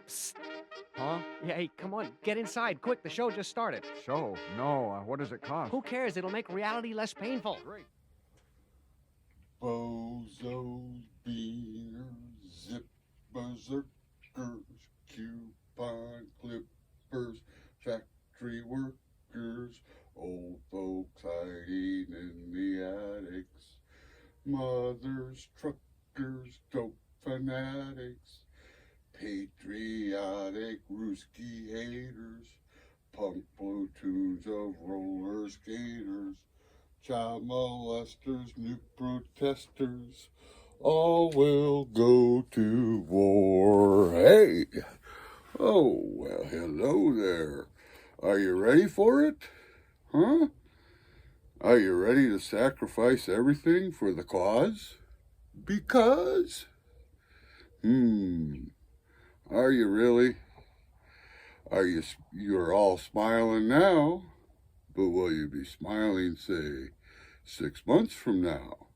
Psst. Huh? Yeah, hey, come on, get inside, quick, the show just started. Show? No. What does it cost? Who cares? It'll make reality less painful. Great. Bozos, beaners, zip berserkers, coupon clippers, factory workers, old folks hiding in the attics, mothers, truckers, dope fanatics, patriotic Ruski haters, punk platoons of roller skaters, child molesters, nuke protesters, all will go to war. Hey! Oh, well, hello there. Are you ready for it? Huh? Are you ready to sacrifice everything for the cause? Because? Are you really? You're all smiling now, but will you be smiling, say, 6 months from now?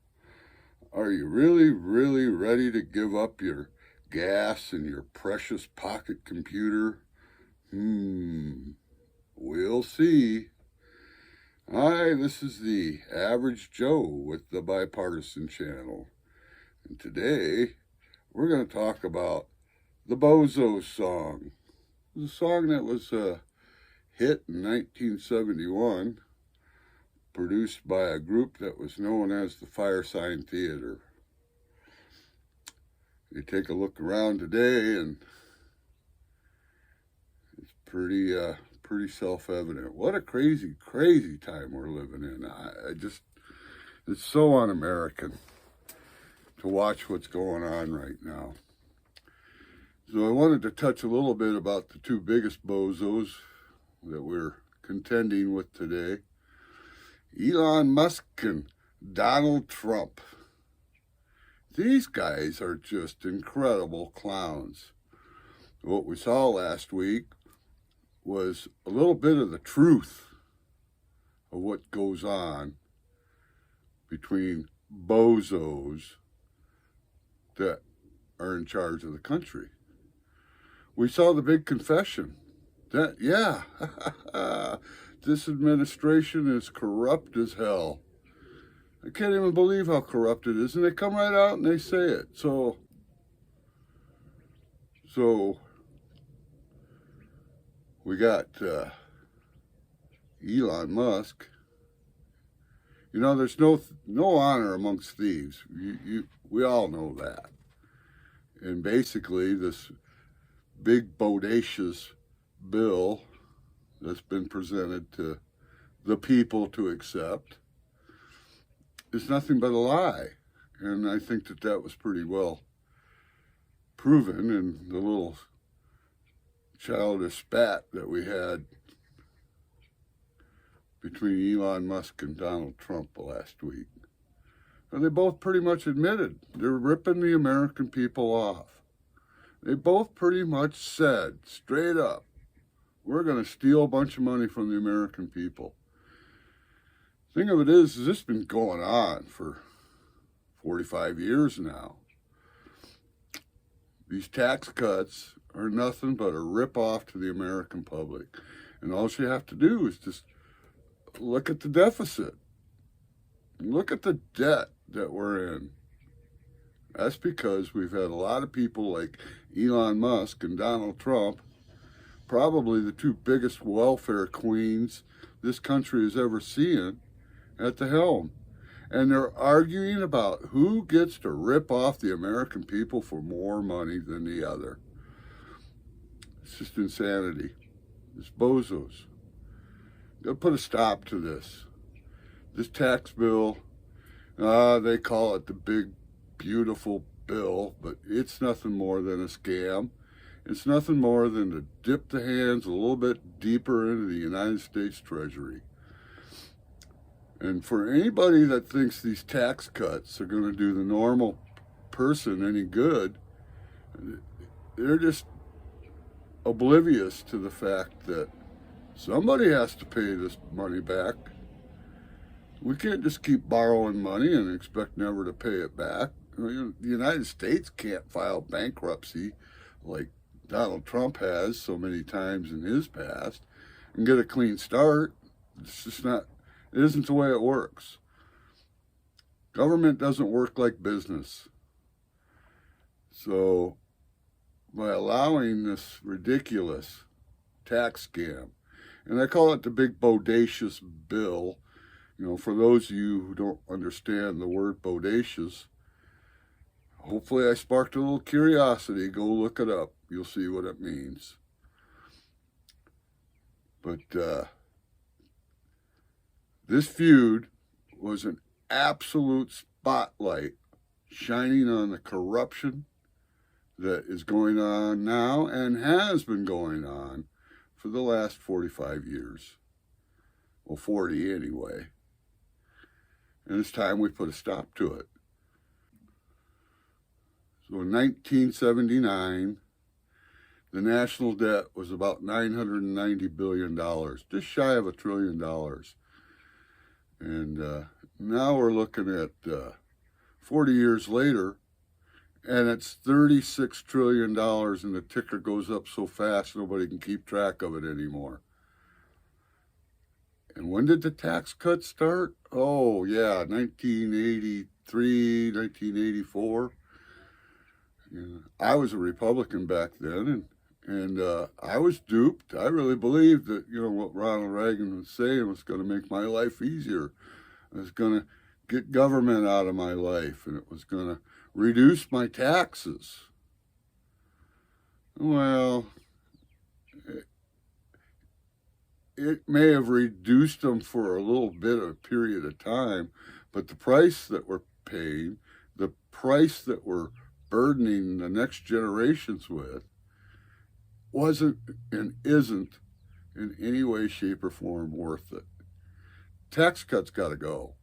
Are you really, really ready to give up your gas and your precious pocket computer? We'll see. Hi, this is the Average Joe with the Bipartisan Channel. And today, we're going to talk about the Bozzo song. It was a song that was hit in 1971, produced by a group that was known as the Firesign Theater. You take a look around today, and it's pretty self-evident. What a crazy, crazy time we're living in. It's so un-American to watch what's going on right now. So I wanted to touch a little bit about the two biggest bozos that we're contending with today. Elon Musk and Donald Trump. These guys are just incredible clowns. What we saw last week was a little bit of the truth of what goes on between bozos that are in charge of the country. We saw the big confession that, this administration is corrupt as hell. I can't even believe how corrupt it is. And they come right out and they say it. So we got Elon Musk. You know, there's no honor amongst thieves. We all know that. And basically, this big bodacious bill that's been presented to the people to accept is nothing but a lie. And I think that was pretty well proven in the little childish spat that we had between Elon Musk and Donald Trump last week. And they both pretty much admitted they're ripping the American people off. They both pretty much said straight up, we're going to steal a bunch of money from the American people. Thing of it is this has been going on for 45 years now. These tax cuts are nothing but a rip-off to the American public. And all you have to do is just look at the deficit. Look at the debt that we're in. That's because we've had a lot of people like Elon Musk and Donald Trump, probably the two biggest welfare queens this country has ever seen, at the helm. And they're arguing about who gets to rip off the American people for more money than the other. It's just insanity. It's bozos. Gotta put a stop to this. This tax bill, they call it the big, beautiful bill, but it's nothing more than a scam. It's nothing more than to dip the hands a little bit deeper into the United States Treasury. And for anybody that thinks these tax cuts are going to do the normal person any good, they're just oblivious to the fact that somebody has to pay this money back. We can't just keep borrowing money and expect never to pay it back. The United States can't file bankruptcy like Donald Trump has so many times in his past and get a clean start. It's just not, it isn't the way it works. Government doesn't work like business. So by allowing this ridiculous tax scam, and I call it the big bodacious bill, for those of you who don't understand the word bodacious, hopefully I sparked a little curiosity. Go look it up. You'll see what it means. But this feud was an absolute spotlight shining on the corruption that is going on now and has been going on for the last 45 years. Well, 40 anyway. And it's time we put a stop to it. So in 1979, the national debt was about $990 billion, just shy of $1 trillion. And now we're looking at 40 years later, and it's $36 trillion, and the ticker goes up so fast nobody can keep track of it anymore. And when did the tax cuts start? Oh, yeah, 1983, 1984. Yeah. I was a Republican back then, and I was duped. I really believed that, what Ronald Reagan was saying was going to make my life easier. It was going to get government out of my life, and it was going to reduce my taxes. Well, it may have reduced them for a little bit of a period of time, but the price that we're paying, the price that we're burdening the next generations with, wasn't and isn't in any way, shape, or form worth it. Tax cuts got to go.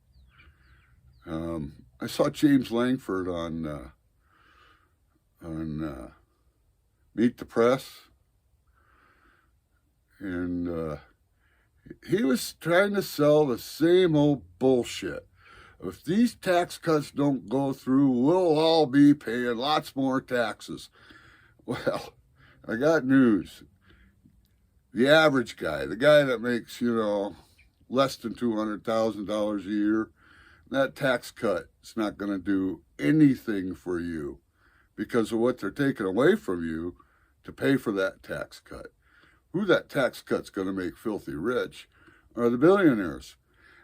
I saw James Langford on Meet the Press, and he was trying to sell the same old bullshit. If these tax cuts don't go through, we'll all be paying lots more taxes. Well, I got news. The average guy, the guy that makes, less than $200,000 a year, that tax cut is not going to do anything for you because of what they're taking away from you to pay for that tax cut. Who that tax cut's going to make filthy rich are the billionaires.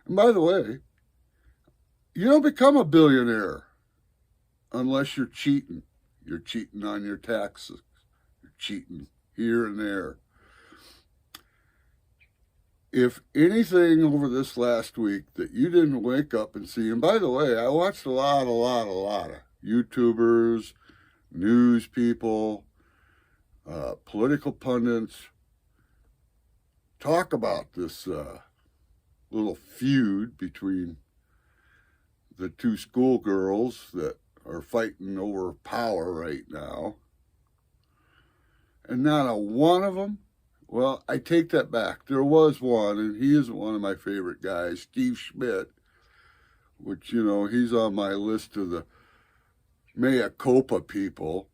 And by the way, you don't become a billionaire unless you're cheating. You're cheating on your taxes. You're cheating here and there. If anything over this last week that you didn't wake up and see, and by the way, I watched a lot of YouTubers, news people, political pundits talk about this little feud between the two schoolgirls that are fighting over power right now. And not a one of them, well, I take that back. There was one, and he isn't one of my favorite guys, Steve Schmidt, which, he's on my list of the mea culpa people,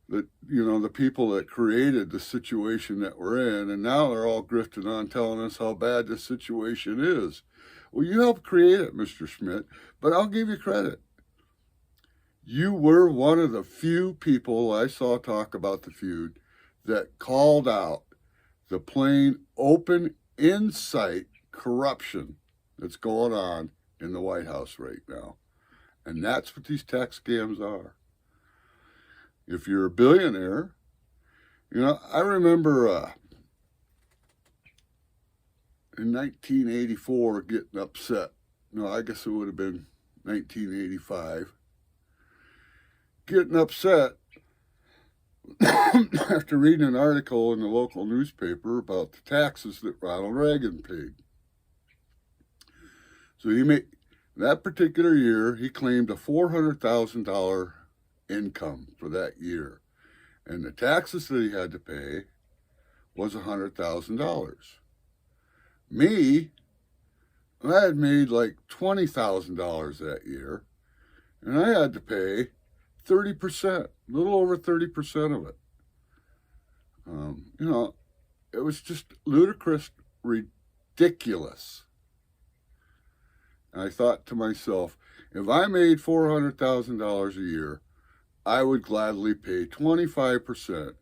that, the people that created the situation that we're in, and now they're all grifting on telling us how bad the situation is. Well, you helped create it, Mr. Schmidt, but I'll give you credit. You were one of the few people I saw talk about the feud that called out the plain, open, in-sight corruption that's going on in the White House right now. And that's what these tax scams are. If you're a billionaire, I remember in 1984 getting upset. No, I guess it would have been 1985. Getting upset after reading an article in the local newspaper about the taxes that Ronald Reagan paid. So that particular year, he claimed a $400,000 income for that year. And the taxes that he had to pay was $100,000. Me, I had made like $20,000 that year, and I had to pay 30%, a little over 30% of it. You know, it was just ludicrous, ridiculous. And I thought to myself, if I made $400,000 a year, I would gladly pay 25%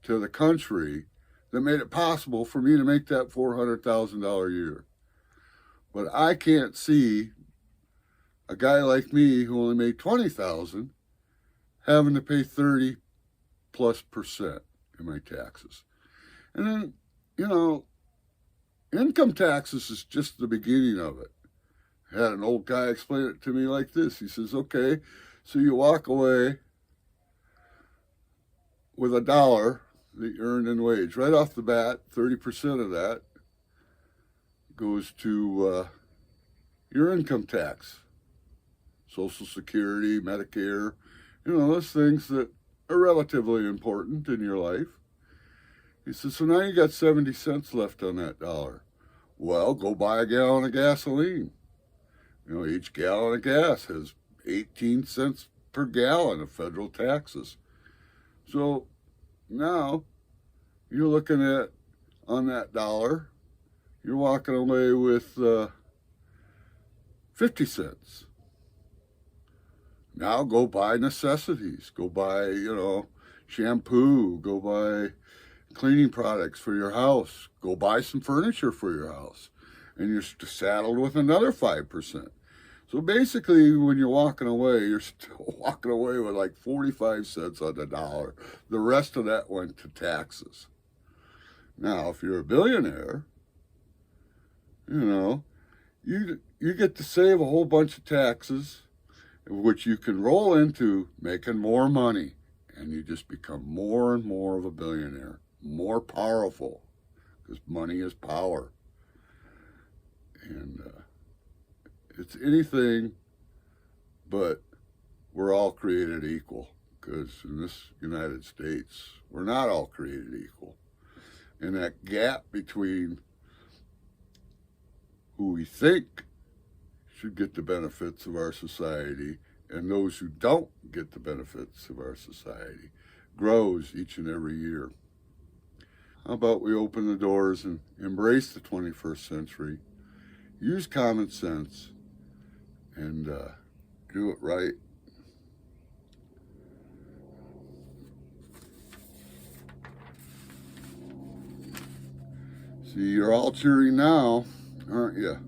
to the country that made it possible for me to make that $400,000 a year. But I can't see a guy like me who only made $20,000 having to pay 30+% in my taxes. And then, you know, income taxes is just the beginning of it. I had an old guy explain it to me like this. He says, okay, so you walk away with $1 that you earned in wage. Right off the bat, 30% of that goes to your income tax, Social Security, Medicare, you know, those things that are relatively important in your life. He says, so now you got 70 cents left on that dollar. Well, go buy a gallon of gasoline. You know, each gallon of gas has 18 cents per gallon of federal taxes. So now you're looking at, on that dollar, you're walking away with 50 cents. Now go buy necessities. Go buy, you know, shampoo. Go buy cleaning products for your house. Go buy some furniture for your house. And you're saddled with another 5%. So basically, when you're walking away, you're still walking away with like 45 cents on the dollar. The rest of that went to taxes. Now, if you're a billionaire, you know, you get to save a whole bunch of taxes, which you can roll into making more money. And you just become more and more of a billionaire, more powerful, because money is power. And it's anything but we're all created equal, because in this United States, we're not all created equal. And that gap between who we think should get the benefits of our society and those who don't get the benefits of our society grows each and every year. How about we open the doors and embrace the 21st century, use common sense, and do it right. See, you're all cheery now, aren't you?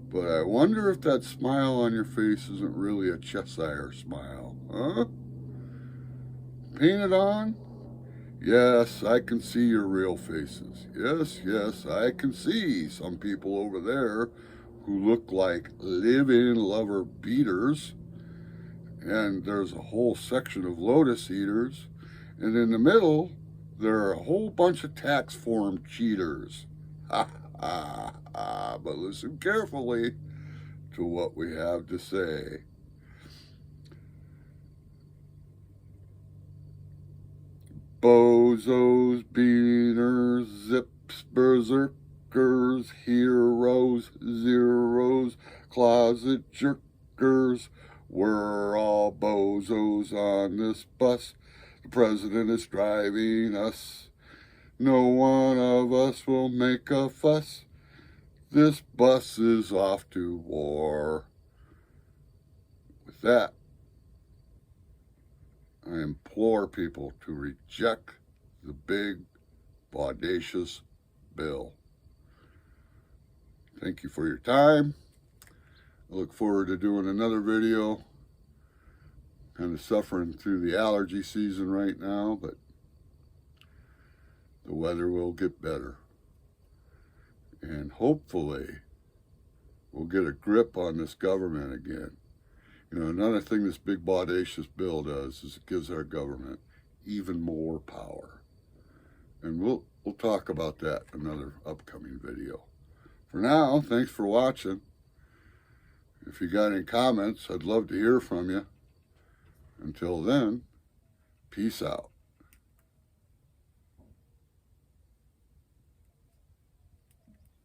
But I wonder if that smile on your face isn't really a Cheshire smile, huh? Painted on? Yes, I can see your real faces. Yes, I can see some people over there who look like live-in lover beaters. And there's a whole section of lotus eaters. And in the middle, there are a whole bunch of tax form cheaters. Ha ha ha. But listen carefully to what we have to say. Bozos, beaners, zips, berserkers, heroes, zeros, closet jerkers. We're all bozos on this bus. The president is driving us. No one of us will make a fuss. This bus is off to war. With that, I implore people to reject the big, audacious bill. Thank you for your time. I look forward to doing another video. Kind of suffering through the allergy season right now, but the weather will get better. And hopefully, we'll get a grip on this government again. You know, another thing this big, audacious bill does is it gives our government even more power. And we'll talk about that in another upcoming video. For now, thanks for watching. If you got any comments, I'd love to hear from you. Until then, peace out.